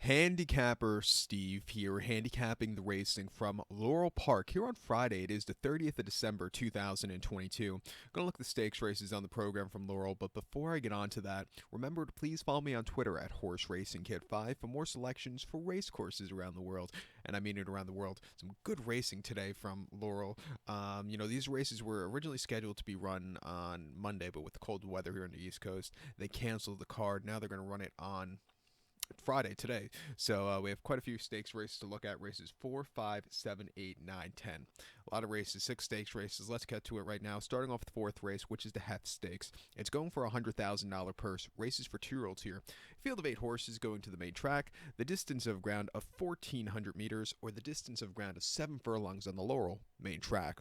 Handicapper Steve here, handicapping the racing from Laurel Park here on Friday. It is the 30th of December 2022. Gonna look at the stakes races on the program from Laurel, but before I get on to that, remember to please follow me on Twitter at Horse Racing Kid 5 for more selections for race courses around the world. And I mean it around the world. Some good racing today from Laurel. These races were originally scheduled to be run on Monday, but with the cold weather here on the East Coast, they canceled the card. Now they're going to run it on Friday today. So we have quite a few stakes races to look at. Races 4, 5, 7, 8, 9, 10. A lot of races, 6 stakes races. Let's get to it right now. Starting off with the fourth race, which is the Heft Stakes. It's going for a $100,000 purse. Races for 2-year-olds here. Field of 8 horses going to the main track. The distance of ground of 1,400 meters, or the distance of ground of 7 furlongs on the Laurel main track.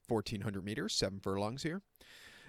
1,400 meters, 7 furlongs here.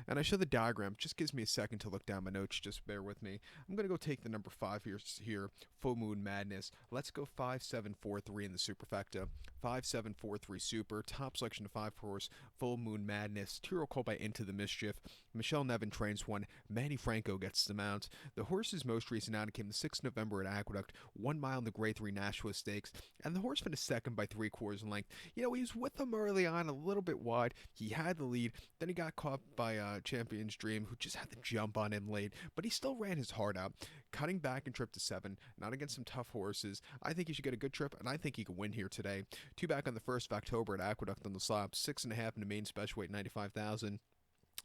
And I show the diagram. Just gives me a second to look down my notes. Just bear with me. I'm going to go take the number 5 here, Full Moon Madness. Let's go 5-7-4-3 in the superfecta. 5-7-4-3 super. Top selection of 5 horse, Full Moon Madness. 2-year-old called by Into the Mischief. Michelle Nevin trains one. Manny Franco gets the mount. The horse's most recent outing came the 6th of November at Aqueduct. 1 mile in the Grade 3 Nashua Stakes. And the horse finished second by 3/4 in length. He was with them early on, a little bit wide. He had the lead. Then he got caught by Champion's Dream, who just had to jump on him late, but he still ran his heart out, cutting back in trip to 7, not against some tough horses. I think he should get a good trip, and I think he could win here today. 2 back on the 1st of October at Aqueduct on the slab, 6.5 in the main special weight, 95,000.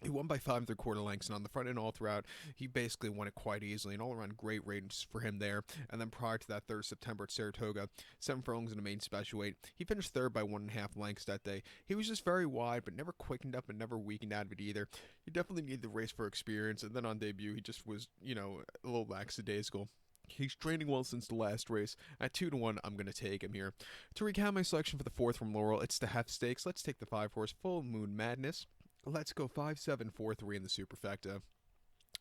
He won by 5 3/4 lengths, and on the front end all throughout, he basically won it quite easily. An all-around great range for him there. And then prior to that, 3rd of September at Saratoga, 7 furlongs in the main special weight. He finished 3rd by 1.5 lengths that day. He was just very wide, but never quickened up and never weakened out of it either. You definitely need the race for experience, and then on debut, he just was, a little lackadaisical. He's training well since the last race. At 2-1, I'm going to take him here. To recap my selection for the 4th from Laurel, it's the Heft Stakes. Let's take the 5 horse, Full Moon Madness. Let's go 5-7-4-3 in the superfecta.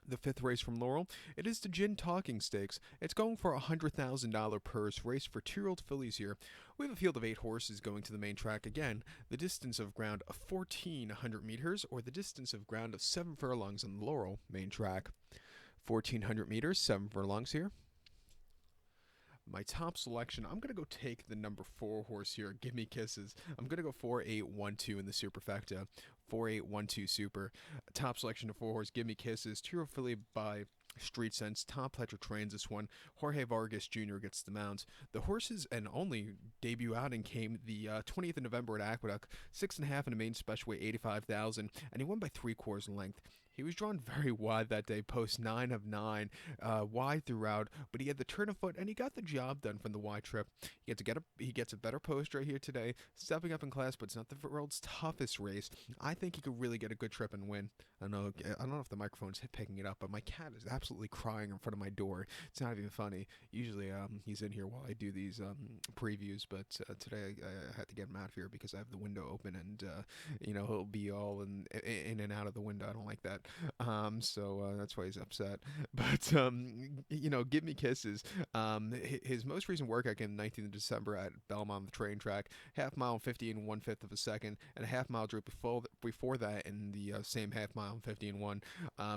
The 5th race from Laurel, it is the Gin Talking Stakes. It's going for a $100,000 purse, race for 2-year-old fillies here. We have a field of 8 horses going to the main track again. The distance of ground of 1,400 meters, or the distance of ground of 7 furlongs on the Laurel main track. 1,400 meters, 7 furlongs here. My top selection, I'm going to go take the number 4 horse here, Give Me Kisses. I'm going to go 4-8-1-2 in the superfecta. 4-8-1-2 super. Top selection of 4 horse, Give Me Kisses. 2-year-old filly by Street Sense. Tom Pletcher trains this one. Jorge Vargas Jr. gets the mount. The horses and only debut outing came the 20th of November at Aqueduct. 6.5 in the main special weight, 85,000. And he won by 3/4 in length. He was drawn very wide that day, post 9 of 9, wide throughout, but he had the turn of foot, and he got the job done from the wide trip. He gets a better post right here today, stepping up in class, but it's not the world's toughest race. I think he could really get a good trip and win. I don't know if the microphone's picking it up, but my cat is absolutely crying in front of my door. It's not even funny. Usually he's in here while I do these previews, but today I had to get him out of here because I have the window open, and he'll be all in and out of the window. I don't like that. So that's why he's upset. But Give Me Kisses. His most recent workout came 19th of December at Belmont on the train track. Half mile, 50 and 1/5 of a second, and a half mile trip before that in the same half mile, 50 and 1.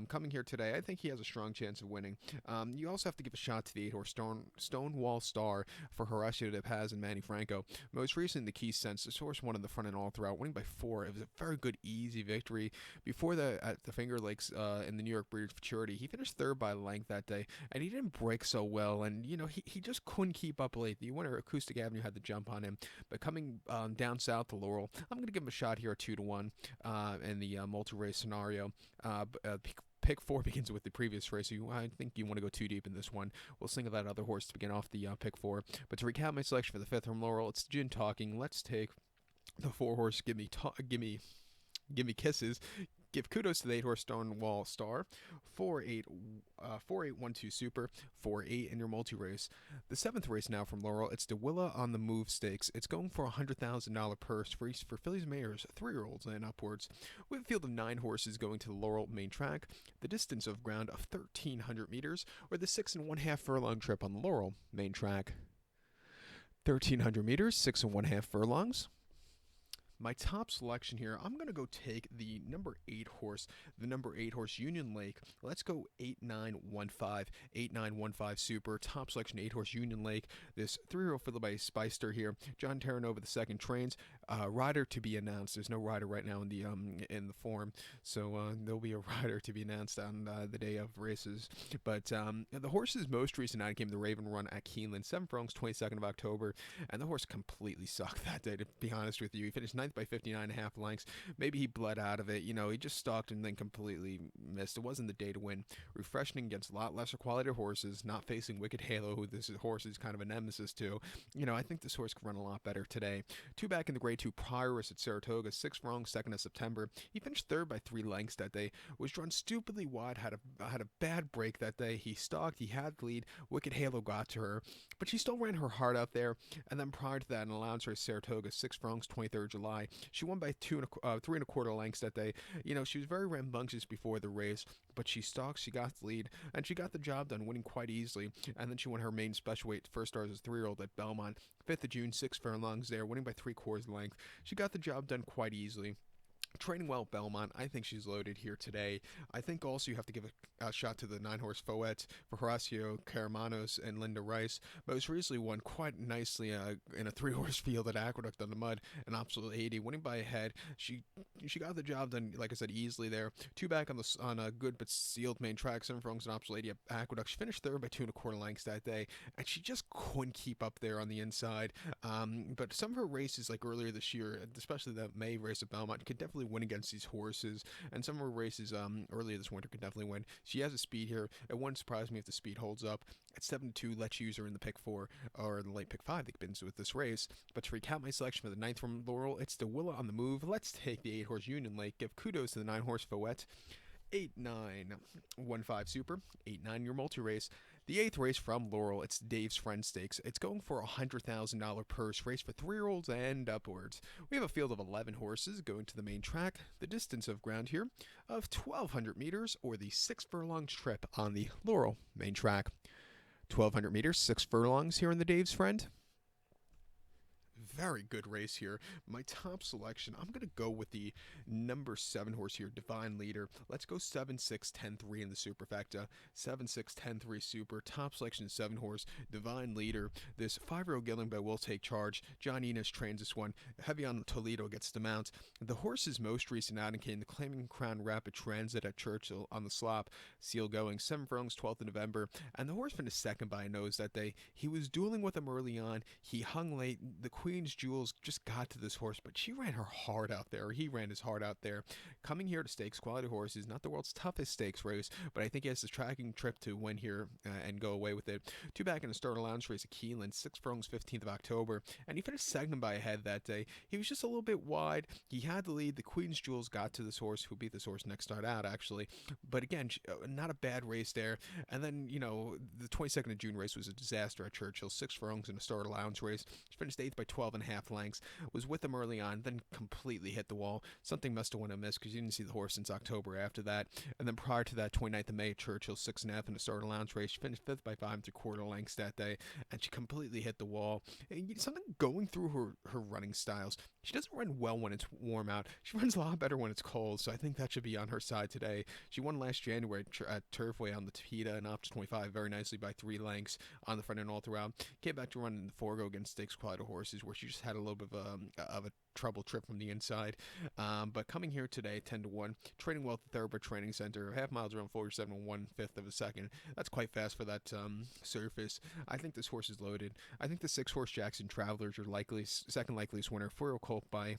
Coming here today, I think he has a strong chance of winning. You also have to give a shot to the 8 horse Stonewall Star for Horacio De Paz and Manny Franco. Most recently, the Key Sense. This horse won in the front and all throughout, winning by 4. It was a very good, easy victory. Before that, at the Finger Lakes in the New York Breeders' Futurity, he finished 3rd by length that day, and he didn't break so well, and he just couldn't keep up late. The winner, Acoustic Avenue, had to jump on him, but coming down south to Laurel, I'm going to give him a shot here at 2-1 in the multi-race scenario. Pick 4 begins with the previous race, so I think you want to go too deep in this one. We'll single that other horse to begin off the pick 4. But to recap my selection for the 5th from Laurel, it's Gin Talking. Let's take the 4 horse, Give Me Kisses. Give kudos to the 8 horse Stonewall Star. 4-8-1-2 super. 4-8 in your multi-race. The 7th race now from Laurel. It's the Willa on the Move Stakes. It's going for a $100,000 purse for fillies mayors, 3-year-olds and upwards. We have a field of 9 horses going to the Laurel main track. The distance of ground of 1,300 meters, or the 6.5 furlong trip on the Laurel main track. 1,300 meters, 6.5 furlongs. My top selection here, I'm going to go take the number 8 horse, Union Lake. Let's go 8915, 8915 Super. Top selection 8 horse Union Lake. This 3-year-old fiddle by Speister here. John Terranova the second trains. Rider to be announced. There's no rider right now in the form, so there'll be a rider to be announced on the day of races. But the horse's most recent outing came the Raven Run at Keeneland, 7 furlongs, 22nd of October, and the horse completely sucked that day, to be honest with you. He finished 9th by 59.5 lengths. Maybe he bled out of it. He just stalked and then completely missed. It wasn't the day to win. Refreshing against a lot lesser quality horses, not facing Wicked Halo, who this horse is kind of a nemesis to. I think this horse could run a lot better today. 2 back in the grade 2 Prioress at Saratoga, 6 wrong, 2nd of September. He finished 3rd by 3 lengths that day. Was drawn stupidly wide, had a bad break that day. He stalked, he had the lead. Wicked Halo got to her, but she still ran her heart out there. And then prior to that, an allowance race, Saratoga, 6 wrongs, 23rd July. She won by 3 1/4 lengths that day. She was very rambunctious before the race, but she stalked, she got the lead, and she got the job done, winning quite easily. And then she won her main special weight first stars as a 3-year-old at Belmont, 5th of June, 6 furlongs there, winning by 3/4 length. She got the job done quite easily. Training well at Belmont. I think she's loaded here today. I think also you have to give a shot to the 9-horse Fouette for Horacio Caramanos and Linda Rice. Most recently won quite nicely in a 3-horse field at Aqueduct on the mud, an absolute 80, winning by a head. She got the job done, like I said, easily there. 2 back on a good but sealed main track, 7 furlongs, an absolute 80 at Aqueduct. She finished 3rd by 2 1/4 lengths that day, and she just couldn't keep up there on the inside. But some of her races, like earlier this year, especially the May race at Belmont, could definitely win against these horses, and some of her races earlier this winter could definitely win. She has a speed here. It wouldn't surprise me if the speed holds up. At 7-2, let's use her in the pick 4 or the late pick 5 that begins with this race. But to recap my selection for the 9th from Laurel, it's the Willa on the move. Let's take the 8-horse Union Lake. Give kudos to the 9-horse Fouette. 8915 Super, 89 your multi-race. The 8th race from Laurel, it's Dave's Friend Stakes. It's going for a $100,000 purse race for 3-year-olds and upwards. We have a field of 11 horses going to the main track. The distance of ground here of 1,200 meters, or the 6 furlong trip on the Laurel main track. 1,200 meters, 6 furlongs here in the Dave's Friend. Very good race here. My top selection, I'm going to go with the number 7 horse here, Divine Leader. Let's go 7-6-10-3 in the superfecta. 7-6-10-3 super. Top selection, 7 horse, Divine Leader. This 5-year-old gelding by Will Take Charge. John Enos trains this one. Heavy on Toledo gets the mount. The horse's most recent outing came the Claiming Crown Rapid Transit at Churchill on the slop. Seal going, 7 furlongs, 12th of November. And the horse finished 2nd by a nose that day. He was dueling with him early on. He hung late. The Queen's Jewels just got to this horse, but she ran her heart out there. He ran his heart out there. Coming here to stakes, quality horses, not the world's toughest stakes race, but I think he has the tracking trip to win here and go away with it. 2 back in a start allowance race at Keeneland, 6 furlongs, 15th of October, and he finished 2nd by a head that day. He was just a little bit wide. He had the lead. The Queen's Jewels got to this horse, who beat this horse next start out, actually. But again, not a bad race there. And then, the 22nd of June race was a disaster at Churchill, 6 furlongs in a start allowance race. She finished 8th by 12.5 lengths. Was with him early on, then completely hit the wall. Something must have went amiss because you didn't see the horse since October after that. And then prior to that, 29th of May, Churchill 6.5 in a start allowance race. She finished 5th by 5 3/4 lengths that day, and she completely hit the wall. And something going through her running styles. She doesn't run well when it's warm out. She runs a lot better when it's cold, so I think that should be on her side today. She won last January at Turfway on the Tapeta and Optus 25 very nicely by 3 lengths on the front and all throughout. Came back to running the Forgo against stakes quality horses, where she just had a little bit of a trouble trip from the inside. But coming here today, 10-1, training well at the Thoroughbred Training Center, half miles around 47 and 1/5 of a second. That's quite fast for that surface. I think this horse is loaded. I think the 6-horse Jackson Travelers are second likeliest winner. 4-year-old colt by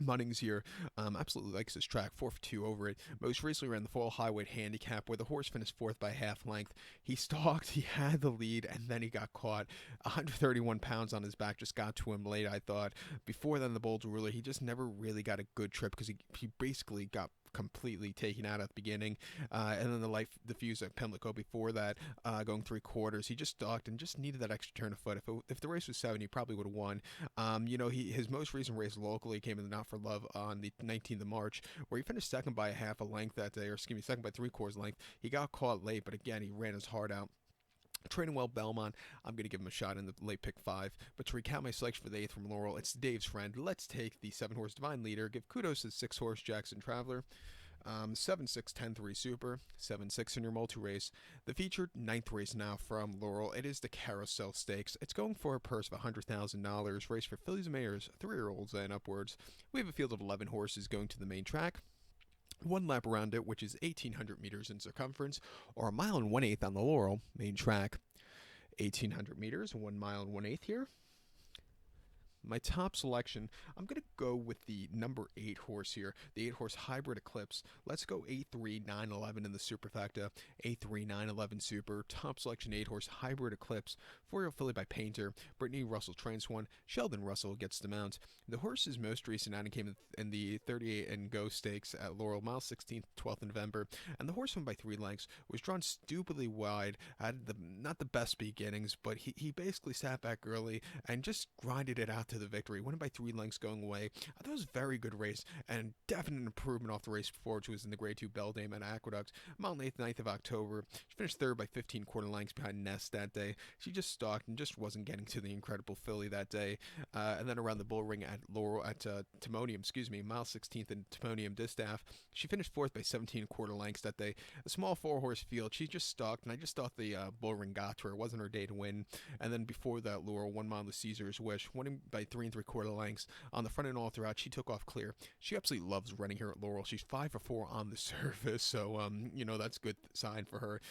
Munnings here absolutely likes this track, 4 for 2 over it. Most recently ran the full highweight handicap where the horse finished 4th by half length. He stalked, he had the lead, and then he got caught. 131 pounds on his back just got to him late, I thought. Before then, the Bulls Ruler, he just never really got a good trip because he basically got completely taken out at the beginning, and then the life diffuse at Pimlico before that, going 3/4. He just stalked and just needed that extra turn of foot. If the race was 7, he probably would have won. His most recent race locally came in the Not for Love on the 19th of March, where he finished 2nd by a half a length that day, or excuse me, 2nd by 3/4 length. He got caught late, but again, he ran his heart out. Training well Belmont, I'm going to give him a shot in the late pick 5. But to recap my selection for the 8th from Laurel, it's Dave's friend. Let's take the 7-horse Divine Leader. Give kudos to the 6-horse Jackson Traveler. 7-6-10-3 Super, 7-6 in your multi-race. The featured 9th race now from Laurel, it is the Carousel Stakes. It's going for a purse of $100,000, race for fillies and mares, 3-year-olds and upwards. We have a field of 11 horses going to the main track. One lap around it, which is 1,800 meters in circumference, or a mile and 1/8 on the Laurel main track. 1,800 meters, 1 mile and 1/8 here. My top selection, I'm going to go with the number 8 horse here, the 8-horse Hybrid Eclipse. Let's go 8-3-9-11 in the superfecta, 8-3-9-11 super. Top selection 8-horse Hybrid Eclipse, 4-year-old filly by Painter. Brittany Russell trains one. Sheldon Russell gets the mount. The horse's most recent outing came in the 38 and Go Stakes at Laurel, mile 16th, 12th of November, and the horse won by 3 lengths, was drawn stupidly wide, had not the best beginnings, but he basically sat back early and just grinded it out to the victory, winning by 3 lengths going away. I thought it was a very good race and definite improvement off the race before, which was in the Grade 2 Beldame at Aqueduct. Mile 8th, 9th of October. She finished 3rd by 15 quarter lengths behind Nest that day. She just stalked and just wasn't getting to the incredible filly that day. And then around the bull ring at Laurel, at Timonium, mile 16th in Timonium Distaff, she finished 4th by 17 quarter lengths that day. A small 4-horse field. She just stalked, and I just thought the bull ring got to her. It wasn't her day to win. And then before that, Laurel, 1 mile to Caesar's Wish, winning by 3 3/4 lengths on the front and all throughout. She took off clear. She absolutely loves running here at Laurel. She's 5 for 4 on the surface, so that's a good sign for her.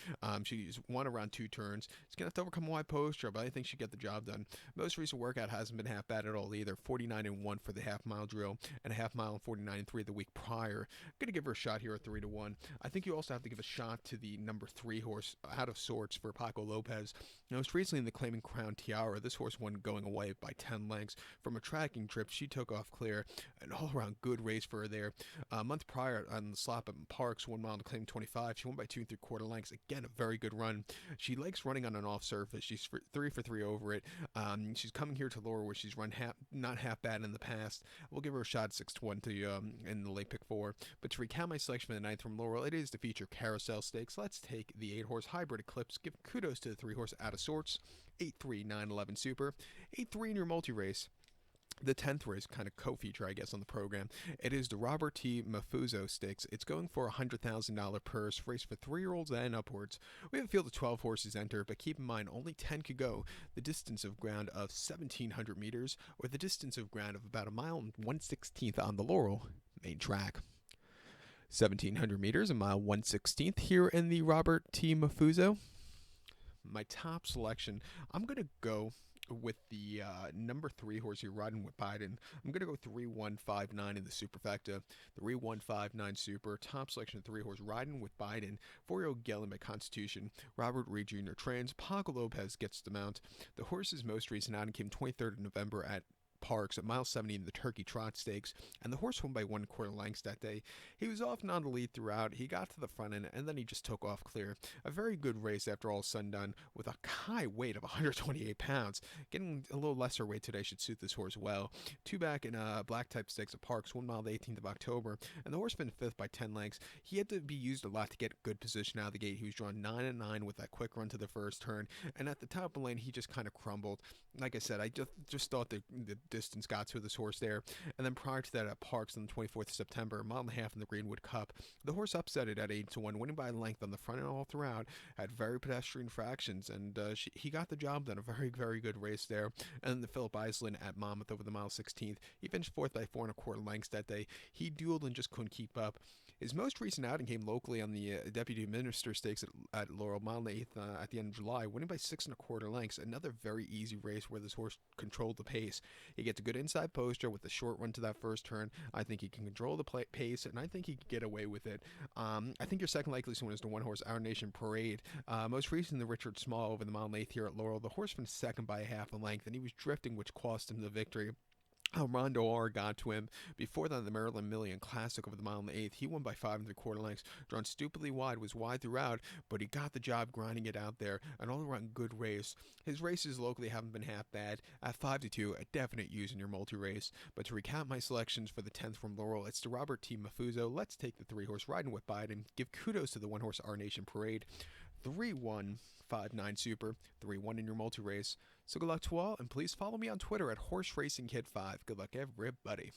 She's won around 2 turns. She's gonna have to overcome a wide posture, but I think she get the job done. Most recent workout hasn't been half bad at all either. 49-1 for the half-mile drill, and a half-mile and 49-3 the week prior. I'm gonna give her a shot here at 3-1. I think you also have to give a shot to the number 3 horse, Out of Sorts, for Paco Lopez. Most recently in the Claiming Crown Tiara, this horse won going away by 10 lengths from a tracking trip. She took off clear. An all-around good race for her there. A month prior on the slop at Parks, 1 mile to Claim 25. She won by 2 3/4 lengths. Again, a very good run. She likes running on an off surface. She's 3 for 3 over it. She's coming here to Laurel where she's run not half bad in the past. We'll give her a shot 6-1 in the late pick 4. But to recount my selection for the 9th from Laurel, it is to feature Carousel Stakes. Let's take the 8-horse Hybrid Eclipse. Give kudos to the 3-horse Out of Sorts. 8-3-9-11 Super. 8-3 in your multi-race. The 10th race, kind of co-feature, I guess, on the program. It is the Robert T. Manfuso Stakes. It's going for a $100,000 purse, race for 3-year-olds and upwards. We have a field of 12 horses enter, but keep in mind, only 10 could go the distance of ground of 1,700 meters, or the distance of ground of about a mile and 1/16 on the Laurel main track. 1,700 meters, a mile 1/16 here in the Robert T. Manfuso. My top selection, I'm going to go with the number 3 horse here, Riding with Biden. I'm going to go 3-1-5-9 in the superfecta. 3-1-5-9 super. Top selection 3 horse, Riding with Biden. 4-year-old Gelding by Constitution. Robert Reed Jr. trains. Paco Lopez gets the mount. The horse's most recent outing came 23rd of November at Parks at mile 70 in the Turkey Trot Stakes, and the horse won by 1/4 lengths that day. He was off and on the lead throughout. He got to the front end, and then he just took off clear. A very good race after all said and done, with a high weight of 128 pounds. Getting a little lesser weight today should suit this horse well. 2 back in black type stakes at Parks, 1 mile the 18th of October, and the horse finished 5th by 10 lengths. He had to be used a lot to get good position out of the gate. He was drawn 9-9 with that quick run to the first turn, and at the top of the lane, he just kind of crumbled. Like I said, I just thought the distance got to this horse there. And then prior to that at Parks on the 24th of September, a mile and a half in the Greenwood Cup, the horse upset it at 8-1, winning by a length on the front and all throughout, had very pedestrian fractions, and he got the job done. A very, very good race there. And then the Philip Island at Monmouth over the mile 16th, he finished 4th by 4 1/4 lengths that day. He dueled and just couldn't keep up. His most recent outing came locally on the Deputy Minister Stakes at Laurel, mile 8th at the end of July, winning by 6 1/4 lengths. Another very easy race where this horse controlled the pace. He gets a good inside poster with a short run to that first turn. I think he can control the pace, and I think he can get away with it. I think your second likeliest one is the 1-horse Our Nation Parade. Most recently, the Richard Small over the mile 8th here at Laurel. The horse finished 2nd by a half a length, and he was drifting, which cost him the victory. Rondo R got to him. Before that, the Maryland Million Classic over the mile and the 8th, he won by 5 3/4 lengths. Drawn stupidly wide, was wide throughout, but he got the job grinding it out there. An all-around good race. His races locally haven't been half bad. At 5-2, a definite use in your multi-race. But to recap my selections for the 10th from Laurel, it's the Robert T. Manfuso. Let's take the 3-horse Riding with Biden. Give kudos to the 1-horse Our Nation Parade. 3159 Super, 3-1 in your multi-race. So good luck to all, and please follow me on Twitter at HorseRacingKid5. Good luck, everybody.